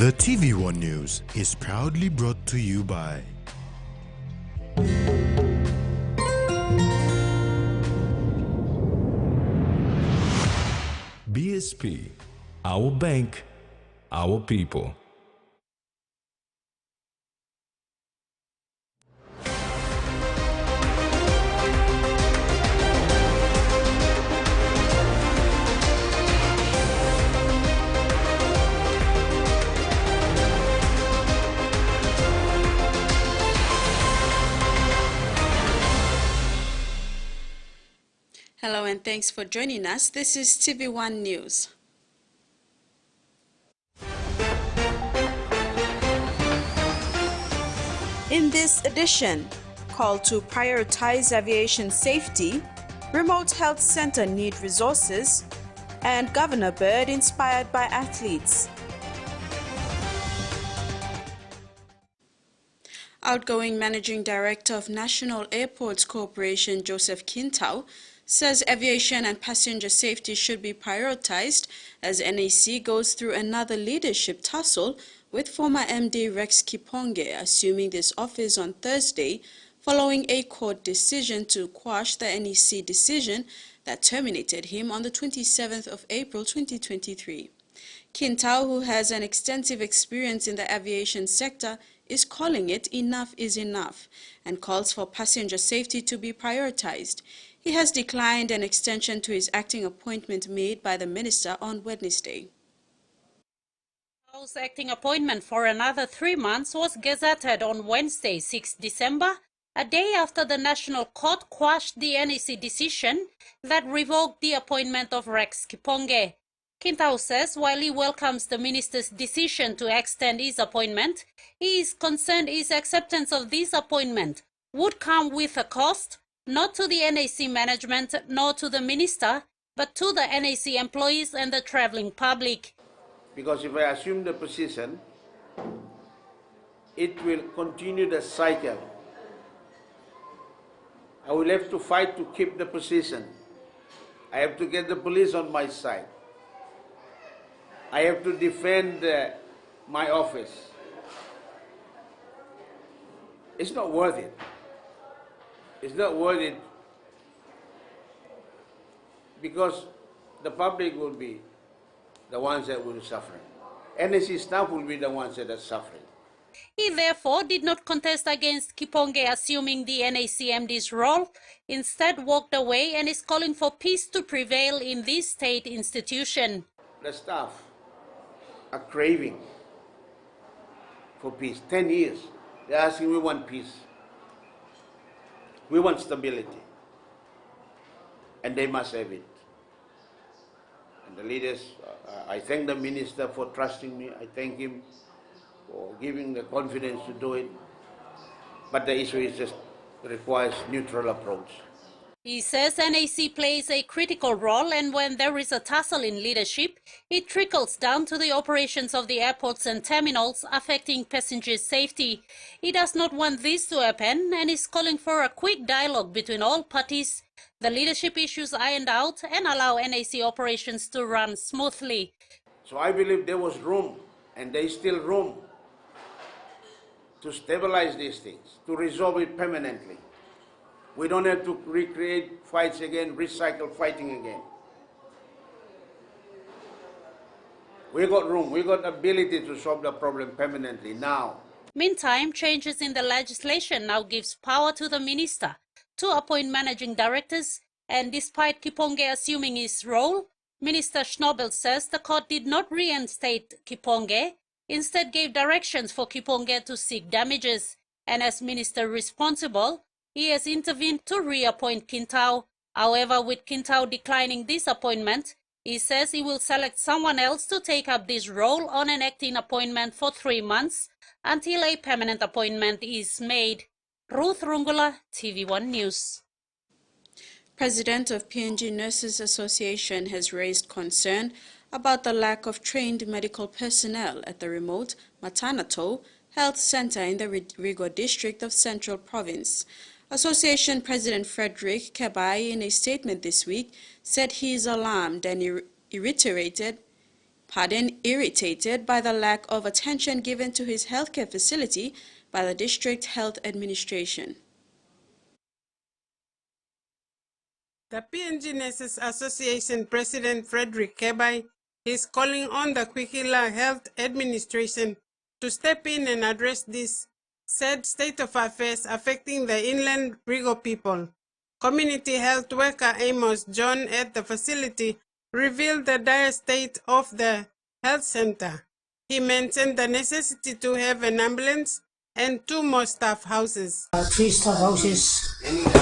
The TVWan News is proudly brought to you by BSP, our bank, our people. Hello and thanks for joining us. This is TVWan News. In this edition, call to prioritize aviation safety, remote health center need resources, and Governor Bird inspired by athletes. Outgoing Managing Director of National Airports Corporation, Joseph Kintao, says aviation and passenger safety should be prioritized as NAC goes through another leadership tussle with former MD Rex Kiponge assuming this office on Thursday following a court decision to quash the NEC decision that terminated him on the 27th of April 2023. Kintao, who has an extensive experience in the aviation sector, is calling it enough is enough and calls for passenger safety to be prioritized. He has declined an extension to his acting appointment made by the minister on Wednesday. Kintau's acting appointment for another 3 months was gazetted on Wednesday, 6 December, a day after the National Court quashed the NEC decision that revoked the appointment of Rex Kiponge. Kintao says while he welcomes the minister's decision to extend his appointment, he is concerned his acceptance of this appointment would come with a cost, not to the NAC management nor to the minister, but to the NAC employees and the travelling public. Because if I assume the position, it will continue the cycle. I will have to fight to keep the position. I have to get the police on my side. I have to defend my office. It's not worth it. It's not worth it because the public will be the ones that will suffer. NAC staff will be the ones that are suffering. He therefore did not contest against Kiponge assuming the NAC MD's role, instead walked away and is calling for peace to prevail in this state institution. The staff are craving for peace. 10 years, they're asking, we want peace. We want stability, and they must have it. And the leaders, I thank the minister for trusting me. I thank him for giving the confidence to do it. But the issue is just requires neutral approach. He says NAC plays a critical role, and when there is a tussle in leadership, it trickles down to the operations of the airports and terminals, affecting passengers' safety. He does not want this to happen and is calling for a quick dialogue between all parties, the leadership issues ironed out, and allow NAC operations to run smoothly. So I believe there was room, and there is still room, to stabilize these things, to resolve it permanently. We don't have to recreate fights again, recycle fighting again. We got room, we got ability to solve the problem permanently now. Meantime, changes in the legislation now gives power to the minister to appoint managing directors, and despite Kiponge assuming his role, Minister Schnobel says the court did not reinstate Kiponge, instead gave directions for Kiponge to seek damages. and as minister responsible, he has intervened to reappoint Quintao. However, with Quintao declining this appointment, he says he will select someone else to take up this role on an acting appointment for 3 months until a permanent appointment is made. Ruth Rungula, TVWan News. President of PNG Nurses Association has raised concern about the lack of trained medical personnel at the remote Matanato Health Center in the Rigo district of Central Province. Association President Frederick Kebai, in a statement this week, said he is alarmed and irritated by the lack of attention given to his healthcare facility by the district health administration. The PNG Nurses Association President Frederick Kebai is calling on the Kwikila Health Administration to step in and address this said state of affairs affecting the inland Rigo people. Community health worker Amos John at the facility revealed the dire state of the health center. He mentioned the necessity to have an ambulance and 2 more staff houses. 3 staff houses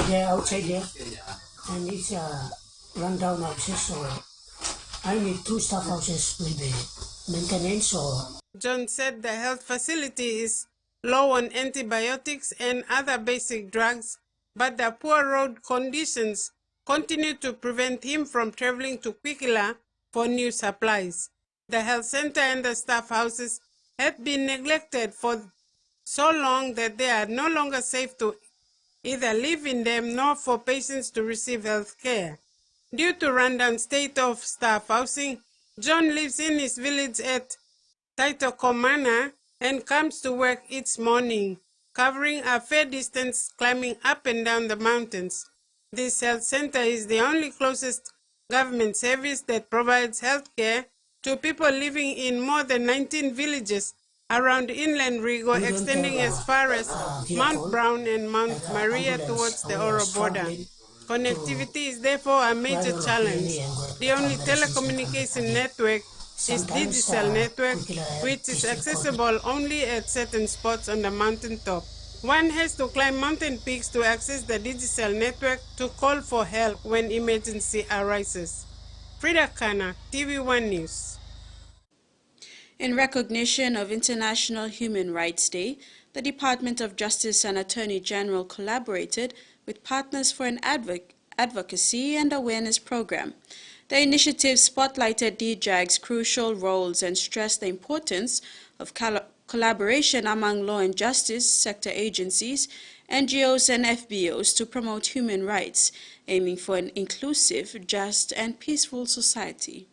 there outside there, and it's run down houses, so I need 2 staff houses with the maintenance. John said the health facility is low on antibiotics and other basic drugs, but the poor road conditions continue to prevent him from traveling to Kwikila for new supplies. The health center and the staff houses have been neglected for so long that they are no longer safe to either live in them nor for patients to receive health care. Due to rundown state of staff housing, John lives in his village at Taitokomana and comes to work each morning, covering a fair distance climbing up and down the mountains. This health center is the only closest government service that provides health care to people living in more than 19 villages around inland Rigo, extending as far as Mount Brown and Mount Maria towards the Oro border. Connectivity is therefore a major challenge. The only telecommunication network is Digicel network, which is accessible only at certain spots on the mountain top. One has to climb mountain peaks to access the Digicel network to call for help when emergency arises. Frida Kana, TVWan News. In recognition of International Human Rights Day, the Department of Justice and Attorney General collaborated with Partners for an Advocacy and Awareness Program. The initiative spotlighted DJAG's crucial roles and stressed the importance of collaboration among law and justice sector agencies, NGOs and FBOs to promote human rights, aiming for an inclusive, just and peaceful society.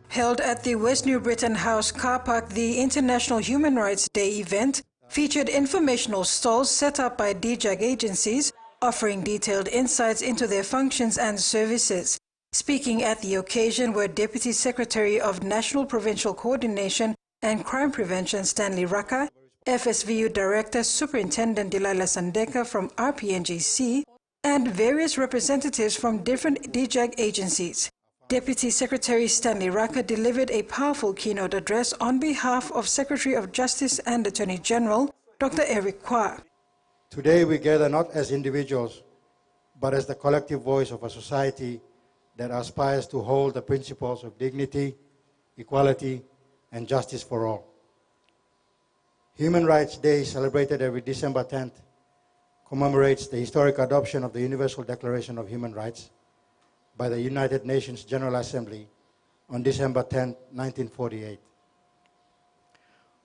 Held at the West New Britain House car park, the International Human Rights Day event featured informational stalls set up by DJAG agencies, offering detailed insights into their functions and services. Speaking at the occasion were Deputy Secretary of National Provincial Coordination and Crime Prevention Stanley Raka, FSVU Director Superintendent Delilah Sandeka from RPNGC, and various representatives from different DJAG agencies. Deputy Secretary Stanley Raka delivered a powerful keynote address on behalf of Secretary of Justice and Attorney General, Dr. Eric Kwa. Today we gather not as individuals, but as the collective voice of a society that aspires to hold the principles of dignity, equality, and justice for all. Human Rights Day, celebrated every December 10th, commemorates the historic adoption of the Universal Declaration of Human Rights by the United Nations General Assembly on December 10, 1948.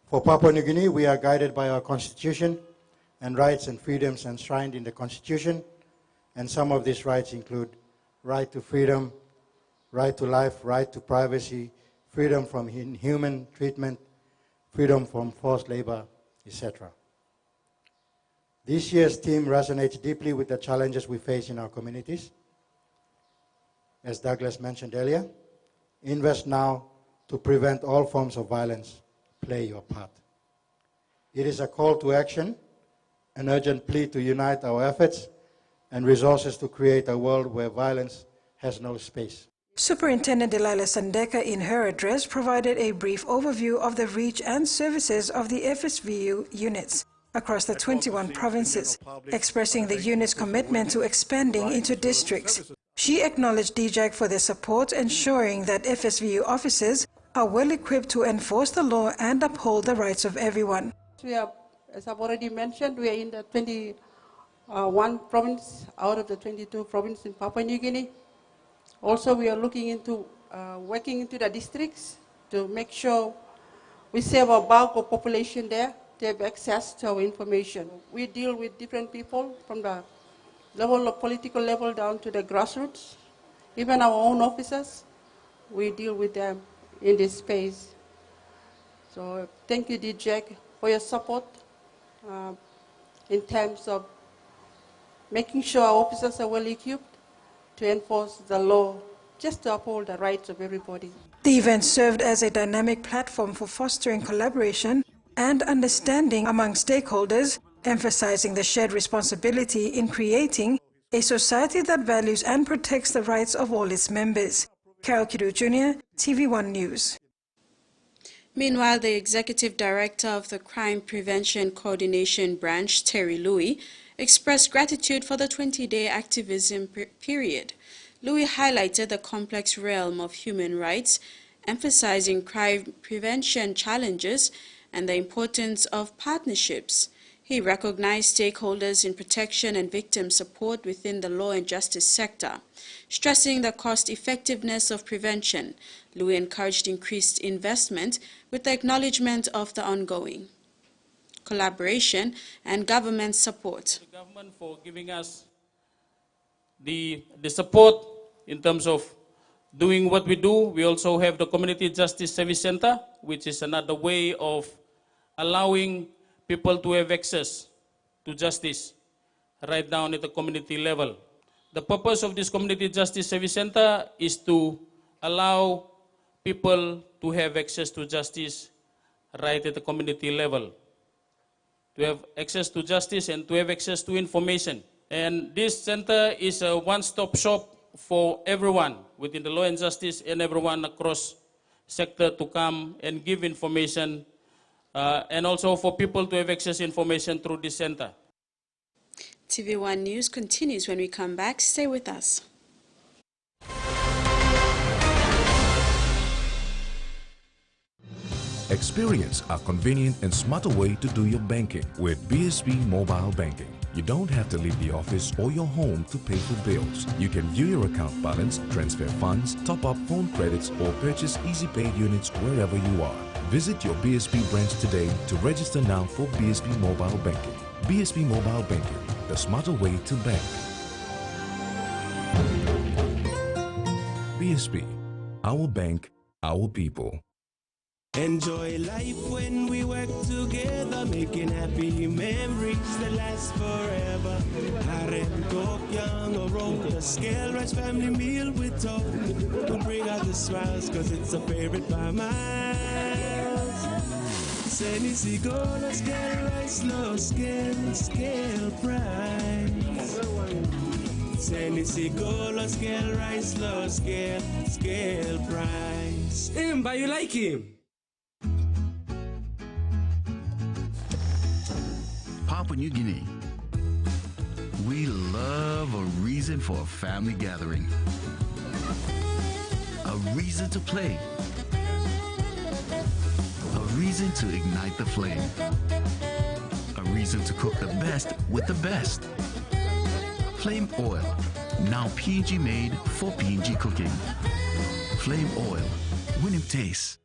For Papua New Guinea, we are guided by our Constitution and rights and freedoms enshrined in the Constitution, and some of these rights include right to freedom, right to life, right to privacy, freedom from inhuman treatment, freedom from forced labor, etc. This year's theme resonates deeply with the challenges we face in our communities. As Douglas mentioned earlier, invest now to prevent all forms of violence. Play your part. It is a call to action, an urgent plea to unite our efforts and resources to create a world where violence has no space. Superintendent Delilah Sandeka, in her address, provided a brief overview of the reach and services of the FSVU units. across the 21 provinces, expressing the unit's commitment to expanding into districts. She acknowledged DJAG for their support, ensuring that FSVU officers are well equipped to enforce the law and uphold the rights of everyone. We are, as I've already mentioned, we are in the 21 province out of the 22 provinces in Papua New Guinea. Also, we are looking into working into the districts to make sure we save our bulk of population there to have access to our information. We deal with different people from the level of political level down to the grassroots. Even our own officers, we deal with them in this space. So thank you, DJAG, for your support in terms of making sure our officers are well equipped to enforce the law, just to uphold the rights of everybody. The event served as a dynamic platform for fostering collaboration and understanding among stakeholders, emphasizing the shared responsibility in creating a society that values and protects the rights of all its members. Carol Kidu Jr., TV1 News. Meanwhile, the Executive Director of the Crime Prevention Coordination Branch, Terry Louis, expressed gratitude for the 20-day activism period. Louis highlighted the complex realm of human rights, emphasizing crime prevention challenges and the importance of partnerships. He recognized stakeholders in protection and victim support within the law and justice sector. Stressing the cost-effectiveness of prevention, Louis encouraged increased investment with the acknowledgement of the ongoing collaboration and government support. The government for giving us the support in terms of doing what we do. We also have the Community Justice Service Center, which is another way of allowing people to have access to justice right down at the community level. The purpose of this Community Justice Service Center is to allow people to have access to justice right at the community level, to have access to justice and to have access to information. And this center is a one-stop shop for everyone within the law and justice and everyone across sector to come and give information and also for people to have access to information through this center. TV1 News continues when we come back. Stay with us. Experience a convenient and smarter way to do your banking with BSB Mobile Banking. You don't have to leave the office or your home to pay for bills. You can view your account balance, transfer funds, top up phone credits, or purchase Easy Pay units wherever you are. Visit your BSB branch today to register now for BSB Mobile Banking. BSB Mobile Banking, the smarter way to bank. BSB, our bank, our people. Enjoy life when we work together, making happy memories that last forever. Harem talk young or roll the scale rice family meal with talk. We'll bring out the smiles cause it's a favorite by miles. Seni sigola scale rice low scale price. Seni sigola scale rice low scale price. But you like him? Papua New Guinea. We love a reason for a family gathering. A reason to play. A reason to ignite the flame. A reason to cook the best with the best. Flame Oil, now PNG made for PNG cooking. Flame Oil, winning taste.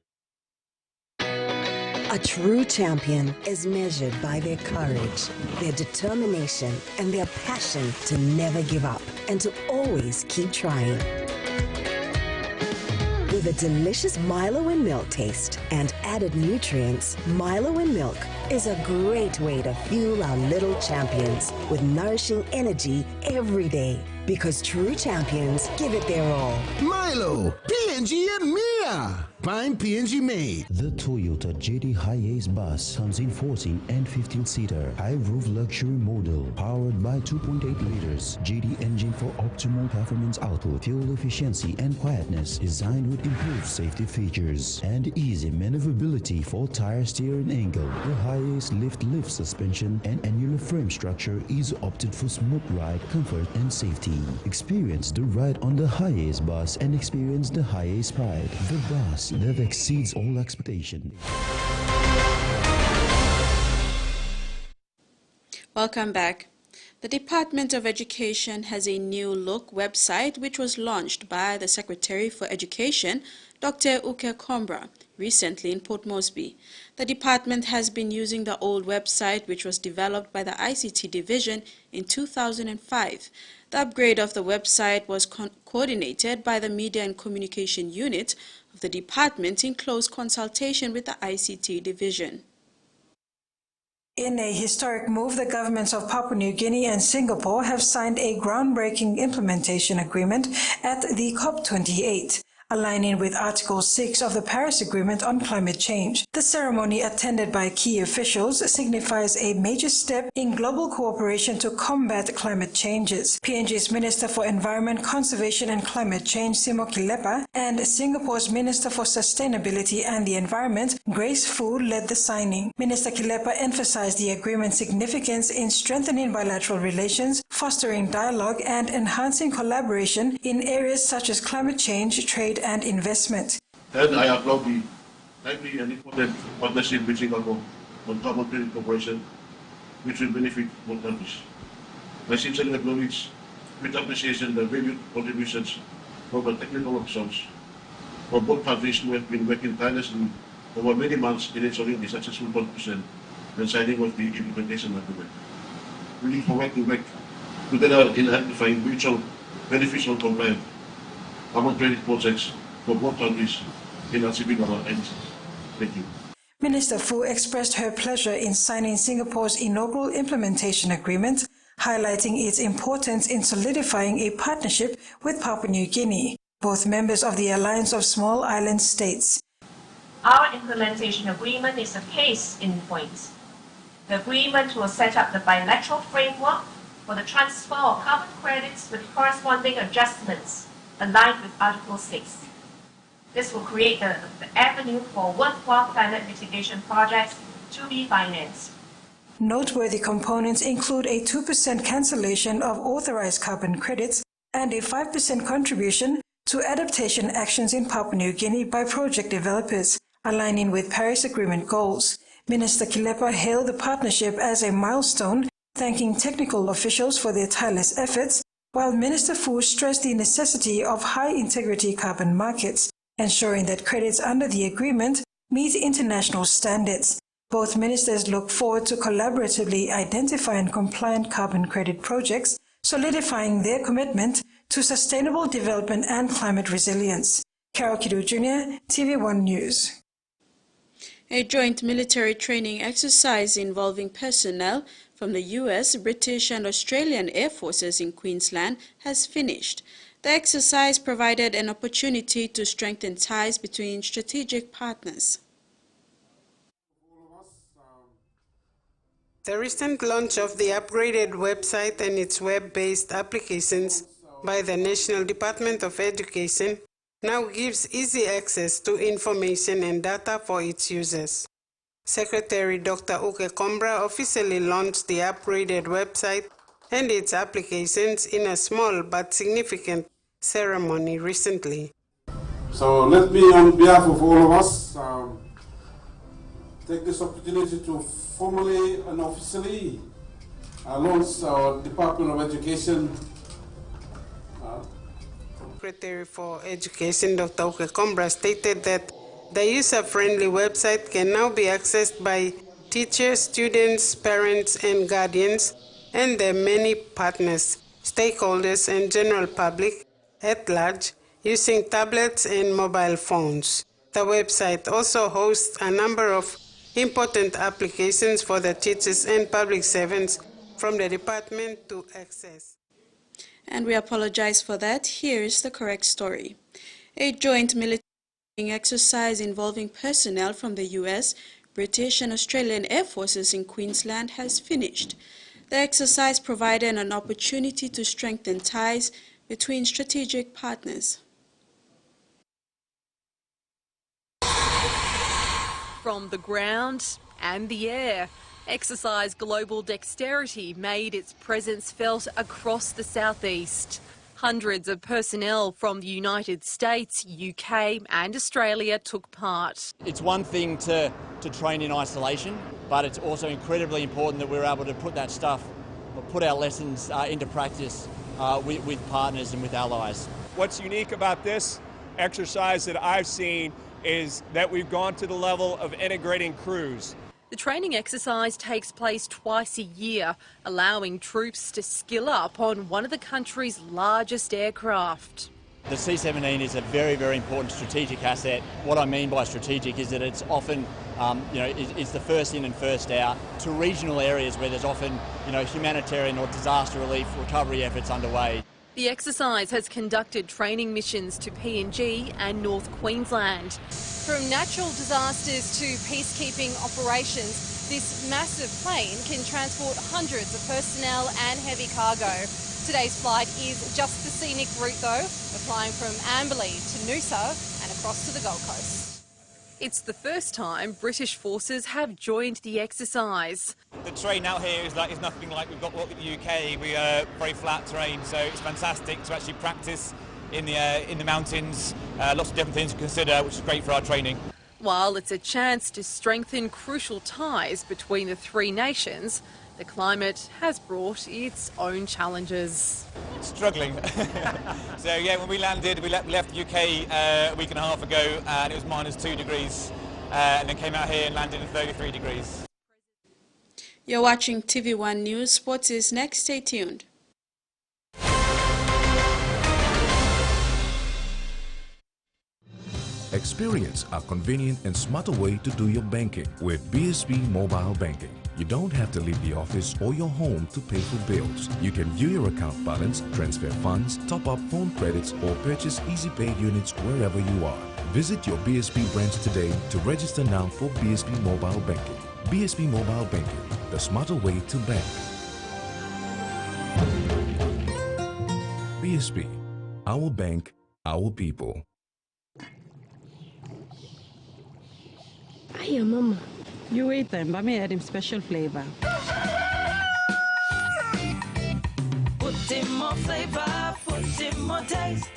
A true champion is measured by their courage, their determination, and their passion to never give up and to always keep trying. With a delicious Milo in milk taste and added nutrients, Milo in milk is a great way to fuel our little champions with nourishing energy every day. Because true champions give it their all. Milo, PNG and Mia. Find PNG made. The Toyota JD Hiace bus comes in 14 and 15-seater, high-roof luxury model, powered by 2.8 liters JD engine for optimal performance output, fuel efficiency, and quietness. Designed with improved safety features and easy maneuverability for tire steering angle. The Hiace lift suspension and annular frame structure is opted for smooth ride, comfort, and safety. Experience the ride on the Hiace bus and experience the Hiace pride. The bus that exceeds all expectation. Welcome back. The Department of Education has a new look website which was launched by the Secretary for Education, Dr. Uke Kombra, recently in Port Moresby. The department has been using the old website which was developed by the ICT division in 2005. The upgrade of the website was coordinated by the Media and Communication Unit of the department in close consultation with the ICT division. In a historic move, the governments of Papua New Guinea and Singapore have signed a groundbreaking implementation agreement at the COP28. Aligning with Article 6 of the Paris Agreement on Climate Change. The ceremony, attended by key officials, signifies a major step in global cooperation to combat climate changes. PNG's Minister for Environment, Conservation and Climate Change, Simo Kilepa, and Singapore's Minister for Sustainability and the Environment, Grace Fu, led the signing. Minister Kilepa emphasized the agreement's significance in strengthening bilateral relations, fostering dialogue, and enhancing collaboration in areas such as climate change, trade, and investment. And I applaud the timely and important partnership with Singapore on carbon credit cooperation, which will benefit both countries. I sincerely acknowledge with appreciation the valued contributions from the technical officials from both countries who have been working tirelessly over many months in ensuring the successful conclusion and signing of the implementation agreement. We look forward to work together in amplifying mutual beneficial compliant carbon credit projects for both countries in achieving our aims. Thank you. Minister Fu expressed her pleasure in signing Singapore's inaugural implementation agreement, highlighting its importance in solidifying a partnership with Papua New Guinea, both members of the Alliance of Small Island States. Our implementation agreement is a case in point. The agreement will set up the bilateral framework for the transfer of carbon credits with corresponding adjustments aligned with Article 6. This will create the avenue for worthwhile climate mitigation projects to be financed. Noteworthy components include a 2% cancellation of authorized carbon credits and a 5% contribution to adaptation actions in Papua New Guinea by project developers, aligning with Paris Agreement goals. Minister Kilepa hailed the partnership as a milestone, thanking technical officials for their tireless efforts, while Minister Fu stressed the necessity of high-integrity carbon markets, ensuring that credits under the agreement meet international standards. Both ministers look forward to collaboratively identifying compliant carbon credit projects, solidifying their commitment to sustainable development and climate resilience. Carol Kidu Jr., TVWan News. A joint military training exercise involving personnel from the US, British and Australian Air Forces in Queensland has finished. The exercise provided an opportunity to strengthen ties between strategic partners. The recent launch of the upgraded website and its web-based applications by the National Department of Education now gives easy access to information and data for its users. Secretary Dr. Uke Kombra officially launched the upgraded website and its applications in a small but significant ceremony recently. So let me, on behalf of all of us, take this opportunity to formally and officially launch our Department of Education. Secretary for Education Dr. Uke Kombra stated that the user-friendly website can now be accessed by teachers, students, parents, and guardians, and their many partners, stakeholders, and general public at large using tablets and mobile phones. The website also hosts a number of important applications for the teachers and public servants from the department to access. And we apologize for that. Here is the correct story. A joint military exercise involving personnel from the US, British and Australian Air Forces in Queensland has finished. The exercise provided an opportunity to strengthen ties between strategic partners. From the ground and the air, Exercise Global Dexterity made its presence felt across the southeast. Hundreds of personnel from the United States, UK and Australia took part. It's one thing to train in isolation, but it's also incredibly important that we're able to put that stuff, or put our lessons into practice with partners and with allies. What's unique about this exercise that I've seen is that we've gone to the level of integrating crews. The training exercise takes place twice a year, allowing troops to skill up on one of the country's largest aircraft. The C-17 is a very, very important strategic asset. What I mean by strategic is that it's often, it's the first in and first out to regional areas where there's often, humanitarian or disaster relief recovery efforts underway. The exercise has conducted training missions to PNG and North Queensland. From natural disasters to peacekeeping operations, this massive plane can transport hundreds of personnel and heavy cargo. Today's flight is just the scenic route though, flying from Amberley to Noosa and across to the Gold Coast. It's the first time British forces have joined the exercise. The terrain out here is nothing like we've got in the UK. We are very flat terrain, so it's fantastic to actually practice in the mountains. Lots of different things to consider, which is great for our training. While it's a chance to strengthen crucial ties between the three nations, the climate has brought its own challenges. Struggling. So yeah, when we landed, we left the UK a week and a half ago, and it was -2 degrees, and then came out here and landed at 33 degrees. You're watching TVWan News. Sports is next. Stay tuned. Experience a convenient and smarter way to do your banking with BSB Mobile Banking. You don't have to leave the office or your home to pay for bills. You can view your account balance, transfer funds, top up phone credits, or purchase Easy Pay units wherever you are. Visit your BSB branch today to register now for BSB Mobile Banking. BSB Mobile Banking, the smarter way to bank. BSB, our bank, our people. Hiya, Mama. You wait then, but me add him special flavor. Put in more flavor, put in more taste.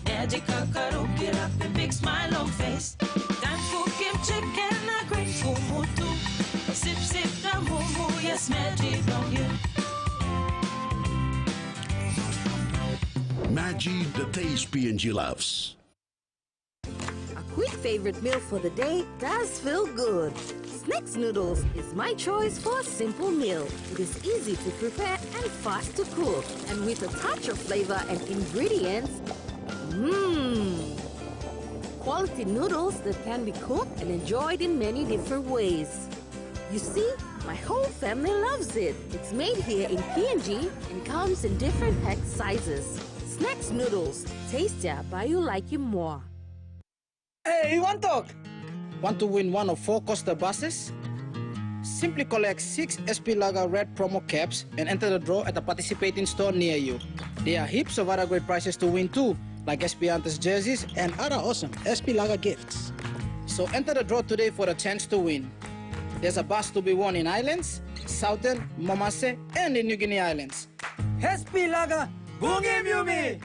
Add your cocoa, get up and big smile on face. Time for kimchi and a great fumu too. Sip, sip, the mumu, yes, magic on you. Maggi, the taste PNG loves. A quick favorite meal for the day does feel good. Snacks noodles is my choice for a simple meal. It is easy to prepare and fast to cook. And with a touch of flavor and ingredients, quality noodles that can be cooked and enjoyed in many different ways. You see, my whole family loves it. It's made here in PNG and comes in different pack sizes. Snacks noodles, tastier by you like you more. Hey, you want talk? Want to win one of 4 Costa buses? Simply collect 6 SP Lager Red promo caps and enter the draw at a participating store near you. There are heaps of other great prizes to win too, like SP Hunters jerseys and other awesome SP Lager gifts. So enter the draw today for a chance to win. There's a bus to be won in Islands, Southern, Momase, and in New Guinea Islands. SP Lager, Bungi Mumi!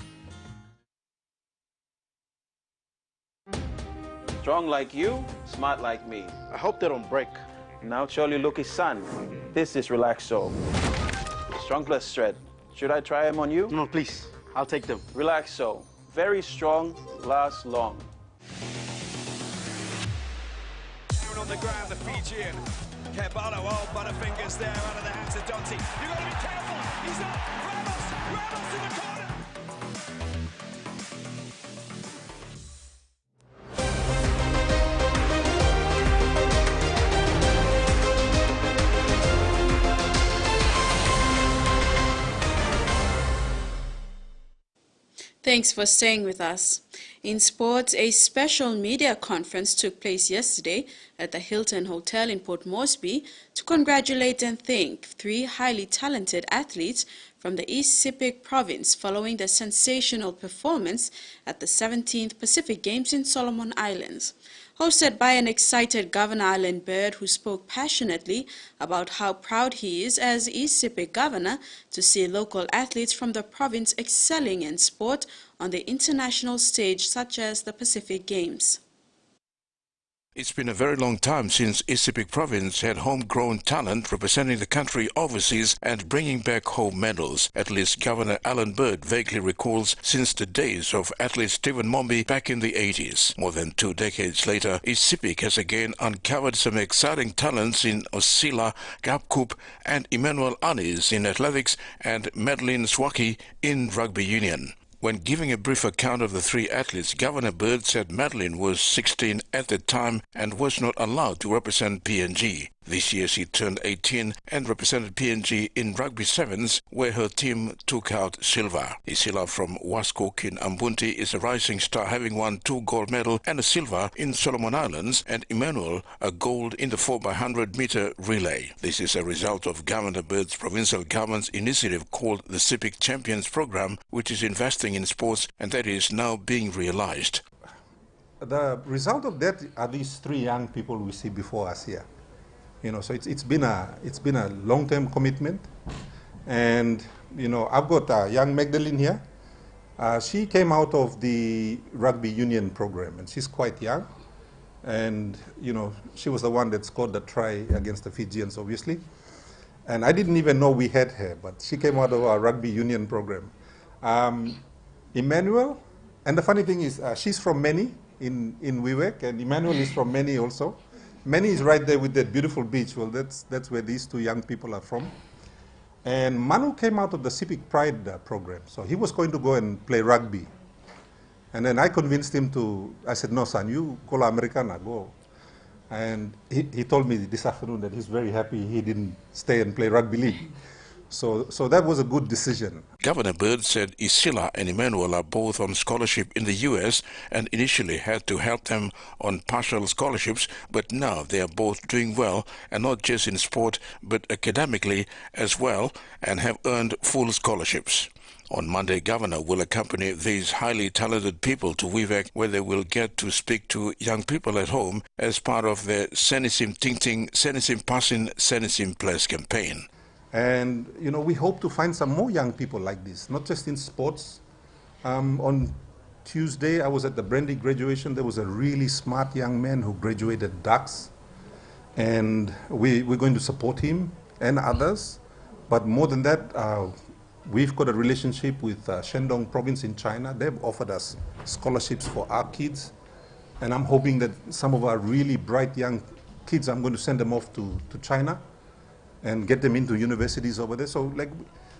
Strong like you, smart like me. I hope they don't break. Now Choli Luki's son. This is Relaxo. Strong plus Shred. Should I try them on you? No, please. I'll take them. Relaxo. Very strong, lasts long. On the ground, the Fijian. Kebalo, oh, Butterfingers there out of the hands of Dante. You've got to be careful. He's up. Ramos in the corner. Thanks for staying with us. In sports, a special media conference took place yesterday at the Hilton Hotel in Port Moresby to congratulate and thank 3 highly talented athletes from the East Sepik province following their sensational performance at the 17th Pacific Games in Solomon Islands. Hosted by an excited Governor Alan Bird, who spoke passionately about how proud he is as East Sepik governor to see local athletes from the province excelling in sport on the international stage such as the Pacific Games. It's been a very long time since East Sepik province had homegrown talent representing the country overseas and bringing back home medals. At least Governor Alan Bird vaguely recalls since the days of athlete Stephen Mombi back in the 80s. More than 2 decades later, East Sepik has again uncovered some exciting talents in Osila, Gapkup and Emmanuel Anis in athletics and Madeline Swaki in rugby union. When giving a brief account of the 3 athletes, Governor Bird said Madeline was 16 at the time and was not allowed to represent PNG. This year she turned 18 and represented PNG in Rugby Sevens, where her team took out silver. Isila from Waskok in Ambunti is a rising star, having won 2 gold medals and a silver in Solomon Islands, and Emmanuel a gold in the 4x100-meter relay. This is a result of Governor Bird's provincial government's initiative called the Sepik Champions Program, which is investing in sports and that is now being realized. The result of that are these 3 young people we see before us here. So it's been a long-term commitment, and I've got young Magdalene here. She came out of the rugby union program, and she's quite young, and she was the one that scored the try against the Fijians, obviously. And I didn't even know we had her, but she came out of our rugby union program. Emmanuel, and the funny thing is, she's from Meni in Wewak, and Emmanuel is from Meni also. Meni is right there with that beautiful beach. Well, that's where these 2 young people are from. And Manu came out of the Sepik Pride program, so he was going to go and play rugby. And then I convinced him I said, no son, you go to Americana, go. And he told me this afternoon that he's very happy he didn't stay and play rugby league. So that was a good decision. Governor Bird said Isila and Emmanuel are both on scholarship in the U.S. and initially had to help them on partial scholarships, but now they are both doing well, and not just in sport, but academically as well, and have earned full scholarships. On Monday, Governor will accompany these highly talented people to Wewak, where they will get to speak to young people at home as part of the Senisim Tingting, Senisim Passin, Senisim Place campaign. And, we hope to find some more young people like this, not just in sports. On Tuesday, I was at the Brandy graduation. There was a really smart young man who graduated Ducks. And we're going to support him and others. But more than that, we've got a relationship with Shandong province in China. They've offered us scholarships for our kids. And I'm hoping that some of our really bright young kids, I'm going to send them off to China and get them into universities over there. So,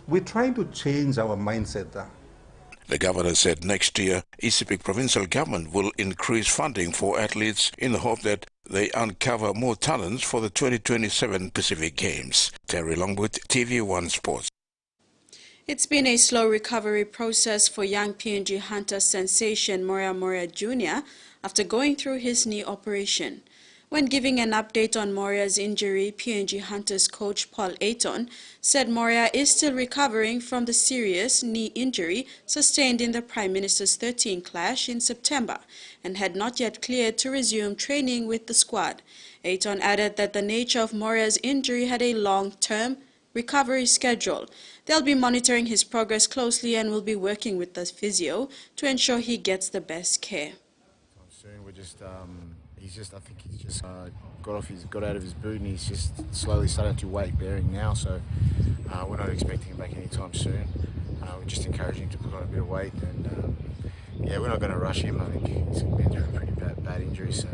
we're trying to change our mindset. The governor said next year, East Sepik provincial government will increase funding for athletes in the hope that they uncover more talents for the 2027 Pacific Games. Terry Longwood, TVWan Sports. It's been a slow recovery process for young PNG hunter sensation Moria Jr. after going through his knee operation. When giving an update on Moria's injury, PNG Hunters coach Paul Ayton said Moria is still recovering from the serious knee injury sustained in the Prime Minister's 13 clash in September and had not yet cleared to resume training with the squad. Ayton added that the nature of Moria's injury had a long-term recovery schedule. They'll be monitoring his progress closely and will be working with the physio to ensure he gets the best care. Soon we're just I think he's just got out of his boot, and he's just slowly starting to weight bearing now. So we're not expecting him back anytime soon. We're just encouraging him to put on a bit of weight, and yeah, we're not going to rush him. I think he's been through a pretty bad injury, so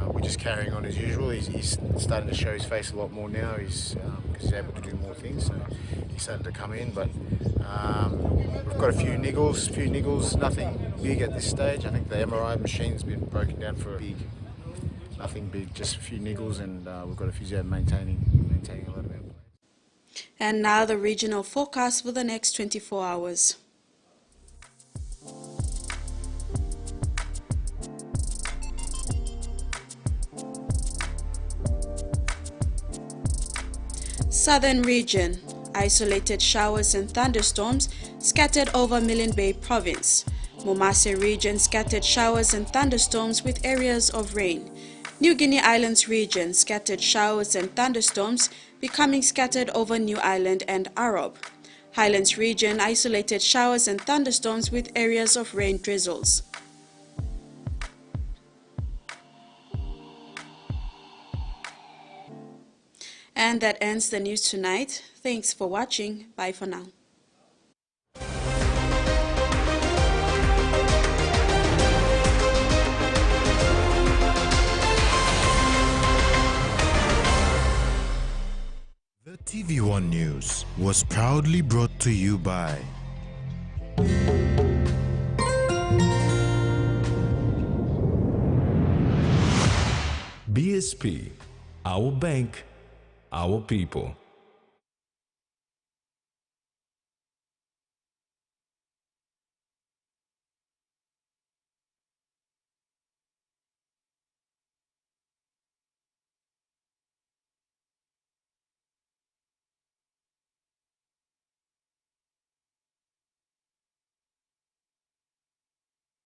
we're just carrying on as usual. He's starting to show his face a lot more now. Because he's able to do more things, so he's starting to come in. But we've got a few niggles, nothing big at this stage. I think the MRI machine's been broken down for nothing big, just a few niggles, and we've got a physio maintaining a lot of our players. And now the regional forecast for the next 24 hours. Southern region, isolated showers and thunderstorms scattered over Milne Bay province. Momase region, scattered showers and thunderstorms with areas of rain. New Guinea Islands region, scattered showers and thunderstorms becoming scattered over New Island and Arab. Highlands region, isolated showers and thunderstorms with areas of rain drizzles. And that ends the news tonight. Thanks for watching. Bye for now. The TVWan News was proudly brought to you by BSP, our bank, our people.